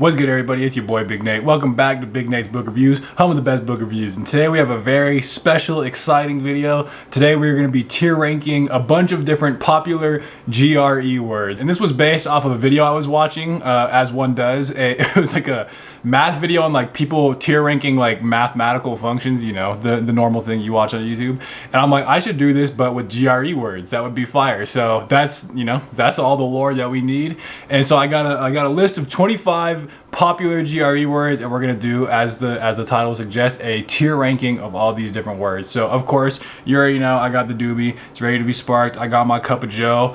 What's good, everybody? It's your boy Big Nate. Welcome back to Big Nate's Book Reviews, home of the best book reviews. And today we have a very special, exciting video. Today we're going to be tier ranking a bunch of different popular GRE words. And this was based off of a video I was watching, as one does. It was like a math video on like people tier ranking like mathematical functions, you know, the normal thing you watch on YouTube. And I'm like, I should do this, but with GRE words. That would be fire. So that's, you know, that's all the lore that we need. And so I got a list of 25 popular GRE words, and we're gonna do, as the title suggests, a tier ranking of all these different words. So of course, you already know I got the doobie. It's ready to be sparked. I got my cup of joe.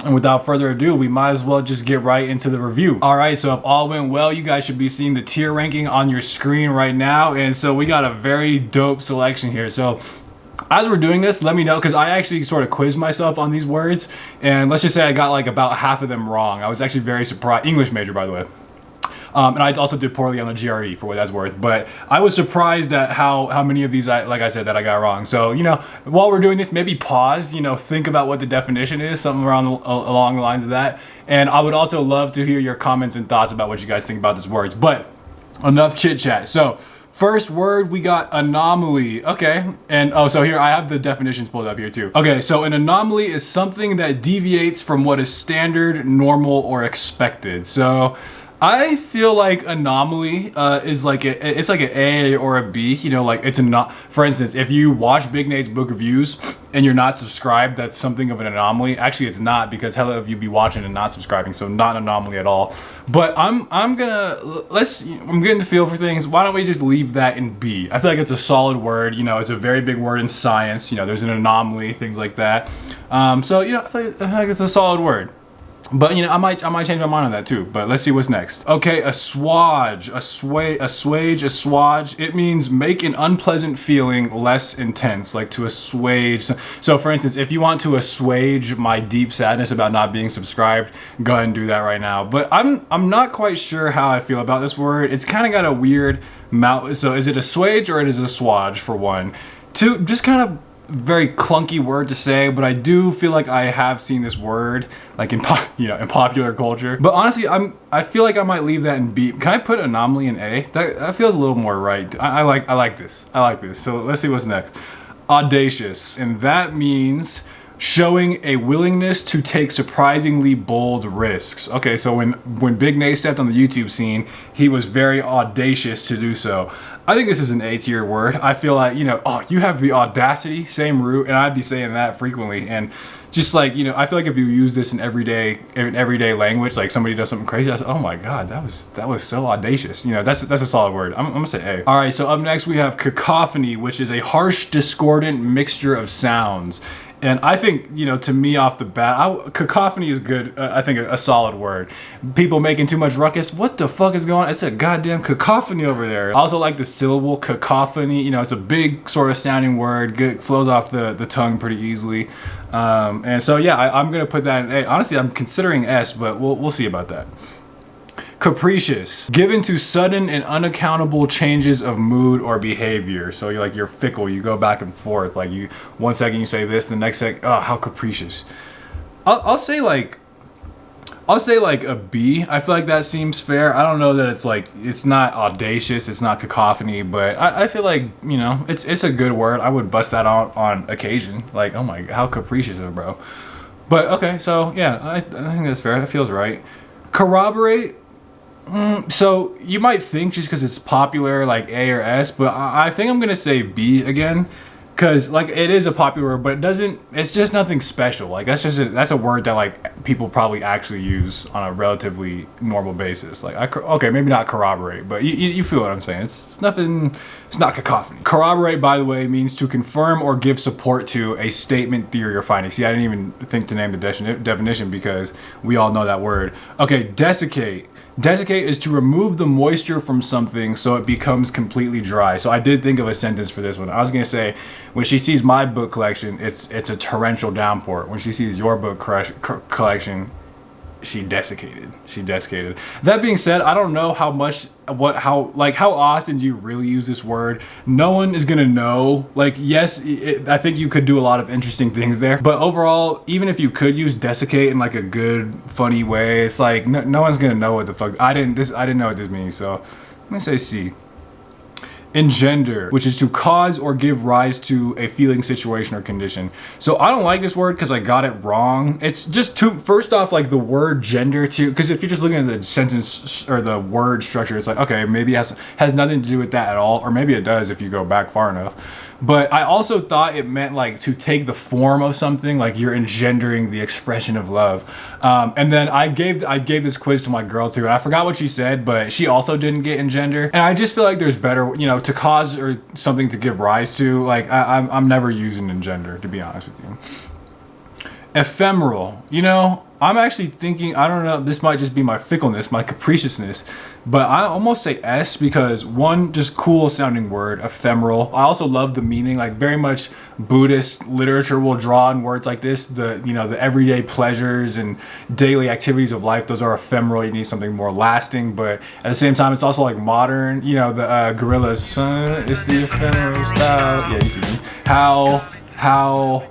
And without further ado, we might as well just get right into the review. All right, so if all went well, you guys should be seeing the tier ranking on your screen right now. And so we got a very dope selection here. So as we're doing this, let me know, because I actually sort of quizzed myself on these words. And let's just say I got like about half of them wrong. I was actually very surprised. English major, by the way. And I also did poorly on the GRE, for what that's worth. But I was surprised at how many of these, like I said, that I got wrong. So, you know, while we're doing this, maybe pause, you know, think about what the definition is, something along the lines of that. And I would also love to hear your comments and thoughts about what you guys think about these words. But enough chit chat. So first word, we got anomaly. Okay. And oh, so here I have the definitions pulled up here too. Okay, so an anomaly is something that deviates from what is standard, normal, or expected. So I feel like anomaly is like it's like an A or a B, you know, like it's a not. For instance, if you watch Big Nate's book reviews and you're not subscribed, that's something of an anomaly. Actually, it's not, because hell of you be watching and not subscribing, so not an anomaly at all. But I'm getting the feel for things. Why don't we just leave that in B? I feel like it's a solid word. You know, it's a very big word in science. You know, there's an anomaly, things like that. So you know, I feel like it's a solid word. But you know, I might change my mind on that too. But let's see what's next. Okay, assuage, assuage. It means make an unpleasant feeling less intense, like to assuage. So for instance, if you want to assuage my deep sadness about not being subscribed, go ahead and do that right now. But I'm not quite sure how I feel about this word. It's kind of got a weird mouth. So is it assuage or is it assuage for one? Two, just kind of very clunky word to say, but I do feel like I have seen this word like in popular culture. But honestly, I feel like I might leave that in B. Can I put anomaly in A? That feels a little more right. I like this. So let's see what's next. Audacious, and that means showing a willingness to take surprisingly bold risks. Okay, so when Big Nate stepped on the YouTube scene, he was very audacious to do so. I think this is an A tier word. I feel like, you know, oh, you have the audacity, same root, and I'd be saying that frequently. And just like, you know, I feel like if you use this in everyday language, like somebody does something crazy, I say, oh my God, that was so audacious. You know, that's a solid word. I'm gonna say A. All right, so up next we have cacophony, which is a harsh, discordant mixture of sounds. And I think, you know, to me off the bat, cacophony is good. I think a solid word. People making too much ruckus. What the fuck is going on? It's a goddamn cacophony over there. I also like the syllable cacophony. You know, it's a big sort of sounding word. Good, flows off the tongue pretty easily. And so, yeah, I'm going to put that in A. Honestly, I'm considering S, but we'll see about that. Capricious, given to sudden and unaccountable changes of mood or behavior. So you're fickle, you go back and forth. Like one second you say this, the next second, oh, how capricious. I'll say like a B. I feel like that seems fair. I don't know that it's not audacious, it's not cacophony, but I feel like, you know, it's a good word. I would bust that out on occasion. Like, oh my, how capricious, bro. But okay, so yeah, I think that's fair. That feels right. Corroborate. So you might think just because it's popular like A or S, but I think I'm gonna say B again, because like it is a popular word, but it's just nothing special. Like that's a word that like people probably actually use on a relatively normal basis. Like okay, maybe not corroborate, but you feel what I'm saying. It's nothing. It's not cacophony. Corroborate, by the way, means to confirm or give support to a statement, theory, or finding. See, I didn't even think to name the definition because we all know that word. Okay, desiccate. Desiccate is to remove the moisture from something so it becomes completely dry. So I did think of a sentence for this one. I was gonna say, when she sees my book collection, it's a torrential downpour. When she sees your book collection, she desiccated. She desiccated. That being said, I don't know how much, how often do you really use this word? No one is gonna know. Like, yes, I think you could do a lot of interesting things there, but overall, even if you could use desiccate in like a good, funny way, it's like no one's gonna know what the fuck. I didn't know what this means, so I'm gonna say C. Engender, which is to cause or give rise to a feeling, situation, or condition. So I don't like this word because I got it wrong. It's just too, first off, like the word gender too, because if you're just looking at the sentence or the word structure, it's like, okay, maybe it has nothing to do with that at all, or maybe it does if you go back far enough. But I also thought it meant like to take the form of something, like you're engendering the expression of love. And then I gave this quiz to my girl too, and I forgot what she said, but she also didn't get engender. And I just feel like there's better, you know, to cause or something to give rise to. Like I'm never using engender, to be honest with you. Ephemeral, you know, I'm actually thinking, I don't know, this might just be my fickleness, my capriciousness, but I almost say S because one, just cool sounding word, ephemeral. I also love the meaning, like very much Buddhist literature will draw on words like this, the, you know, the everyday pleasures and daily activities of life, those are ephemeral. You need something more lasting, but at the same time, it's also like modern, you know, the gorillas, it's the ephemeral style. Yeah, you see me. How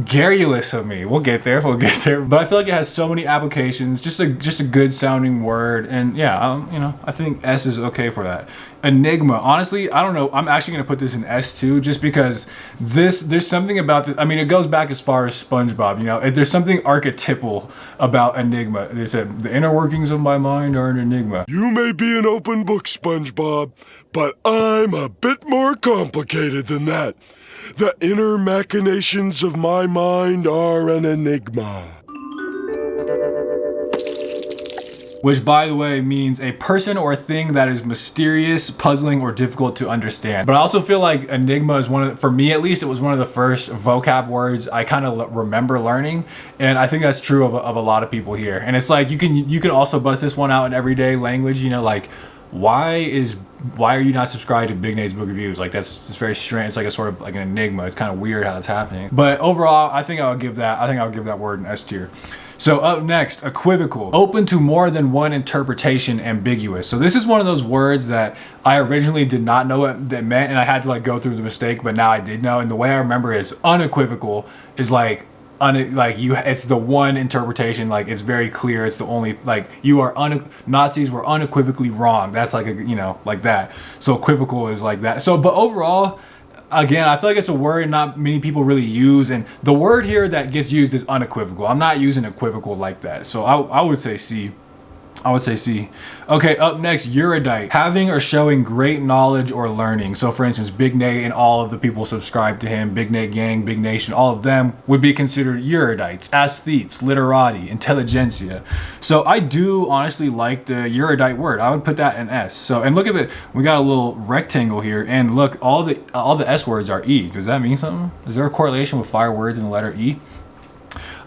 garrulous of me. We'll get there. But I feel like it has so many applications. Just a good sounding word, and yeah, you know, I think S is okay for that. Enigma. Honestly, I don't know. I'm actually gonna put this in S too, just because there's something about this. I mean, it goes back as far as SpongeBob. You know, there's something archetypal about enigma. They said the inner workings of my mind are an enigma. You may be an open book, SpongeBob, but I'm a bit more complicated than that. The inner machinations of my mind are an enigma. Which, by the way, means a person or a thing that is mysterious, puzzling, or difficult to understand. But I also feel like enigma is for me at least, it was one of the first vocab words I kind of remember learning. And I think that's true of a lot of people here. And it's like, you can also bust this one out in everyday language, you know, like, why are you not subscribed to Big Nate's Book Reviews? Like, it's very strange. It's like a sort of like an enigma. It's kind of weird how it's happening. But overall, I think I'll give that word an S tier. So up next, equivocal. Open to more than one interpretation, ambiguous. So this is one of those words that I originally did not know what that meant, and I had to like go through the mistake, but now I did know. And the way I remember it is unequivocal is like, it's the one interpretation, like it's very clear, it's the only, like Nazis were unequivocally wrong. That's like you know, like that. So equivocal is like that. So but overall, again, I feel like it's a word not many people really use, and the word here that gets used is unequivocal. I'm not using equivocal like that. So I would say C. Okay, up next, erudite. Having or showing great knowledge or learning. So for instance, Big Nate and all of the people subscribed to him, Big Nate Gang, Big Nation, all of them would be considered erudites, aesthetes, literati, intelligentsia. So I do honestly like the erudite word. I would put that in S. So, and look at it, we got a little rectangle here, and look, all the S words are E. Does that mean something? Is there a correlation with 5 words in the letter E?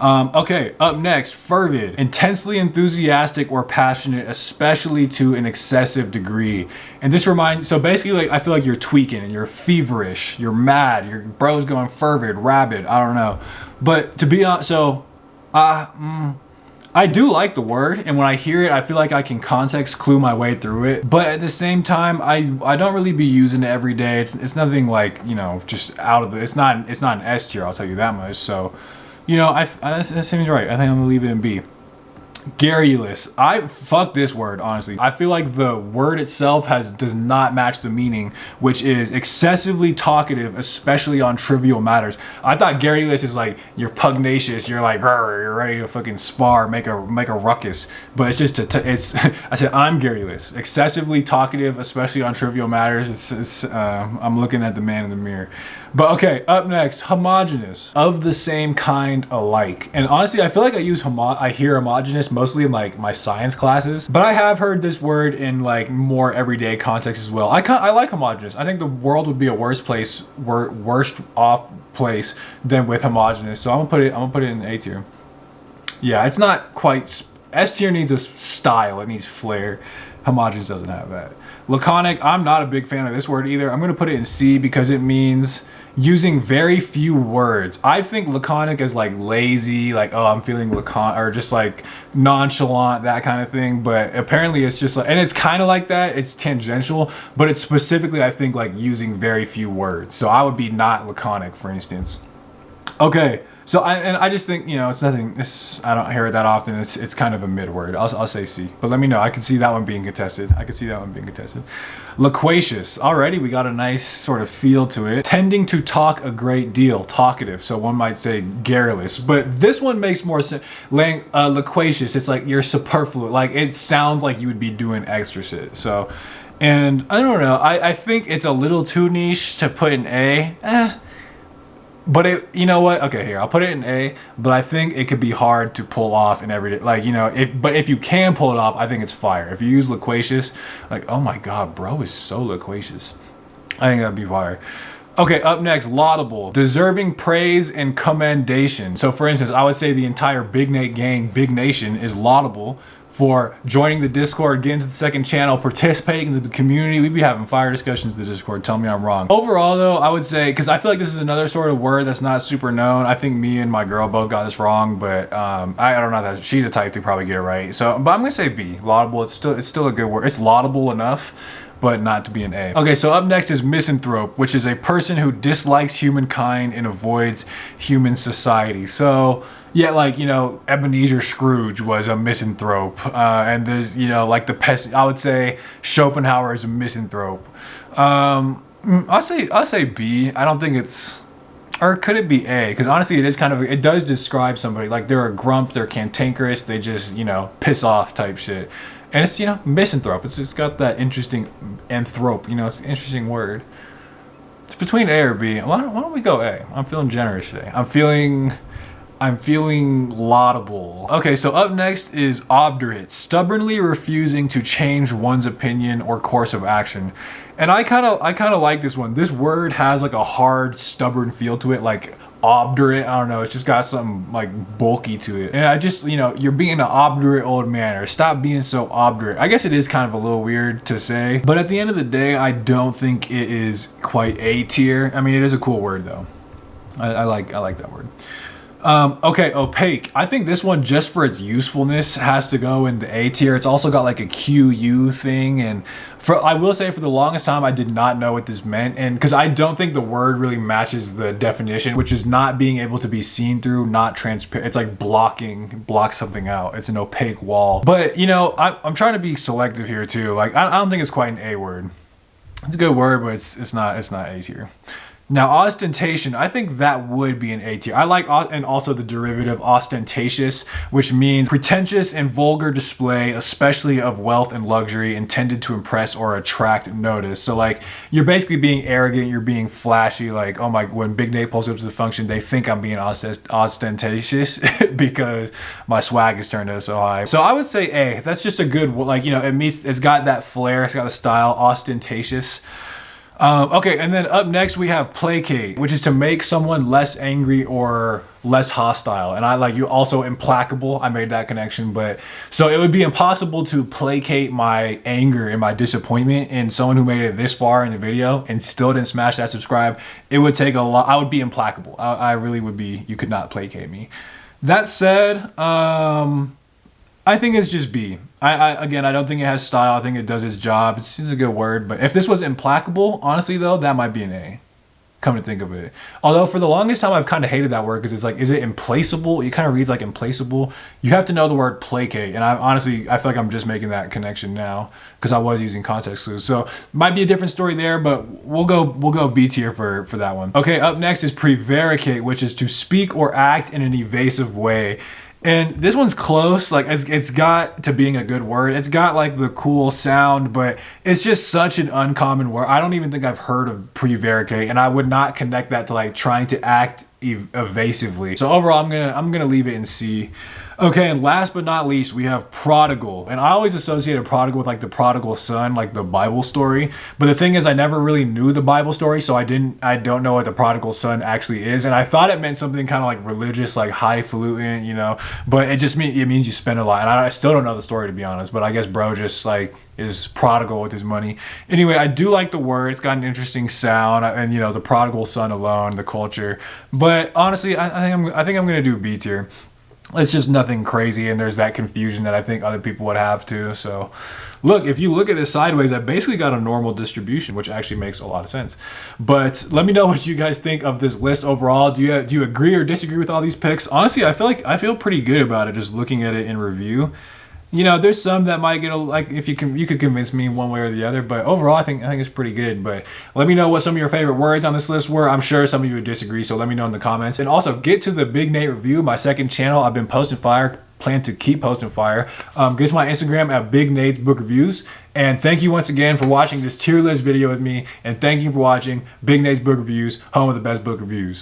Okay, up next, fervid. Intensely enthusiastic or passionate, especially to an excessive degree. And this reminds, so basically, like, I feel like you're tweaking and you're feverish, you're mad, your bro's going fervid, rabid, I don't know. But to be honest, so, I do like the word, and when I hear it, I feel like I can context clue my way through it. But at the same time, I don't really be using it every day. It's nothing like, you know, just out of the, it's not an S tier, I'll tell you that much. So, you know, that seems right. I think I'm gonna leave it in B. Garrulous. Fuck this word, honestly. I feel like the word itself does not match the meaning, which is excessively talkative, especially on trivial matters. I thought garrulous is like you're pugnacious, you're like you're ready to fucking spar, make a ruckus. But it's just I said I'm garrulous, excessively talkative, especially on trivial matters. I'm looking at the man in the mirror. But okay, up next, homogeneous, of the same kind, alike. And honestly, I feel like I hear homogeneous mostly in like my science classes, but I have heard this word in like more everyday context as well. I like homogeneous. I think the world would be a worse off place than with homogeneous. So I'm gonna put it in the A tier. Yeah, it's not quite S tier needs a style, it needs flair. Homogeneous doesn't have that. Laconic, I'm not a big fan of this word either. I'm gonna put it in C because it means using very few words. I think laconic is like lazy, like, oh, I'm feeling laconic, or just like nonchalant, that kind of thing. But apparently it's just like, and it's kind of like that, it's tangential, but it's specifically, I think, like using very few words. So I would be not laconic, for instance. Okay. So I just think, you know, it's nothing, I don't hear it that often. It's kind of a mid word. I'll say C, but let me know. I can see that one being contested. Loquacious. Already we got a nice sort of feel to it. Tending to talk a great deal. Talkative. So one might say garrulous, but this one makes more sense. Loquacious. It's like you're superfluous. Like it sounds like you would be doing extra shit. So, and I don't know. I think it's a little too niche to put an A. But it, you know what? Okay, here, I'll put it in A, but I think it could be hard to pull off in everyday, like, you know, but if you can pull it off, I think it's fire. If you use loquacious, like, oh my God, bro is so loquacious. I think that'd be fire. Okay, up next, laudable. Deserving praise and commendation. So for instance, I would say the entire Big Nate gang, Big Nation, is laudable for joining the Discord, getting to the second channel, participating in the community. We'd be having fire discussions in the Discord. Tell me I'm wrong. Overall though, I would say, because I feel like this is another sort of word that's not super known. I think me and my girl both got this wrong, but I don't know that she's the type to probably get it right. So, but I'm gonna say B. Laudable. It's still a good word. It's laudable enough, but not to be an A. Okay, so up next is misanthrope, which is a person who dislikes humankind and avoids human society. So yeah, like, you know, Ebenezer Scrooge was a misanthrope, and there's, you know, like I would say Schopenhauer is a misanthrope. I'll say B. I don't think it's, or could it be A? Because honestly, it is kind of, it does describe somebody, like they're a grump, they're cantankerous, they just, you know, piss off type shit. And it's, you know, misanthrope. It's just got that interesting anthrope, you know, it's an interesting word. It's between A or B. Why don't we go A? I'm feeling generous today. I'm feeling laudable. Okay, so up next is obdurate, stubbornly refusing to change one's opinion or course of action. And I kind of like this one. This word has like a hard, stubborn feel to it, like obdurate. I don't know. It's just got something like bulky to it. And I just, you know, you're being an obdurate old man, or stop being so obdurate. I guess it is kind of a little weird to say, but at the end of the day, I don't think it is quite A tier. I mean, it is a cool word though. I like that word. Okay, opaque. I think this one, just for its usefulness, has to go in the A tier. It's also got like a QU thing, and I will say for the longest time I did not know what this meant, and because I don't think the word really matches the definition, which is not being able to be seen through, not transparent. It's like block something out. It's an opaque wall. But you know, I'm trying to be selective here too. Like I don't think it's quite an A word. It's a good word, but it's not A tier. Now, ostentation, I think that would be an A tier. I like, and also the derivative ostentatious, which means pretentious and vulgar display, especially of wealth and luxury, intended to impress or attract notice. So like, you're basically being arrogant, you're being flashy, like, oh my, when Big Nate pulls up to the function, they think I'm being ostentatious because my swag is turned up so high. So I would say A. That's just a good, like, you know, it's got that flair, it's got a style, ostentatious. Okay, and then up next we have placate, which is to make someone less angry or less hostile. And I like you also implacable. I made that connection, but so it would be impossible to placate my anger and my disappointment in someone who made it this far in the video and still didn't smash that subscribe. It would take a lot. I would be implacable. I really would be. You could not placate me. That said, I think it's just B. Again, I don't think it has style. I think it does its job. It's a good word. But if this was implacable, honestly though, that might be an A. Come to think of it. Although for the longest time, I've kind of hated that word because it's like, is it implacable? It kind of reads like implacable. You have to know the word placate. And I feel like I'm just making that connection now because I was using context clues. So might be a different story there, but we'll go B tier for that one. Okay, up next is prevaricate, which is to speak or act in an evasive way. And this one's close, like it's got to being a good word. It's got like the cool sound, but it's just such an uncommon word. I don't even think I've heard of prevaricate, and I would not connect that to like trying to act evasively. So overall, I'm gonna leave it in C. Okay, and last but not least, we have prodigal. And I always associated prodigal with like the prodigal son, like the Bible story. But the thing is, I never really knew the Bible story, so I don't know what the prodigal son actually is. And I thought it meant something kind of like religious, like highfalutin, you know. But it means you spend a lot. And I still don't know the story, to be honest. But I guess bro just like is prodigal with his money. Anyway, I do like the word. It's got an interesting sound, and you know, the prodigal son alone, the culture. But honestly, I think I'm gonna do B tier. It's just nothing crazy, and there's that confusion that I think other people would have too. So look, if you look at this sideways, I basically got a normal distribution, which actually makes a lot of sense. But let me know what you guys think of this list overall. Do you agree or disagree with all these picks? Honestly, I feel pretty good about it just looking at it in review. You know, there's some that might get like if you could convince me one way or the other, but overall I think it's pretty good. But let me know what some of your favorite words on this list were. I'm sure some of you would disagree, so let me know in the comments. And also get to the Big Nate Review, my second channel. I've been posting fire, plan to keep posting fire. Get to my Instagram at Big Nate's Book Reviews. And thank you once again for watching this tier list video with me, and thank you for watching Big Nate's Book Reviews, home of the best book reviews.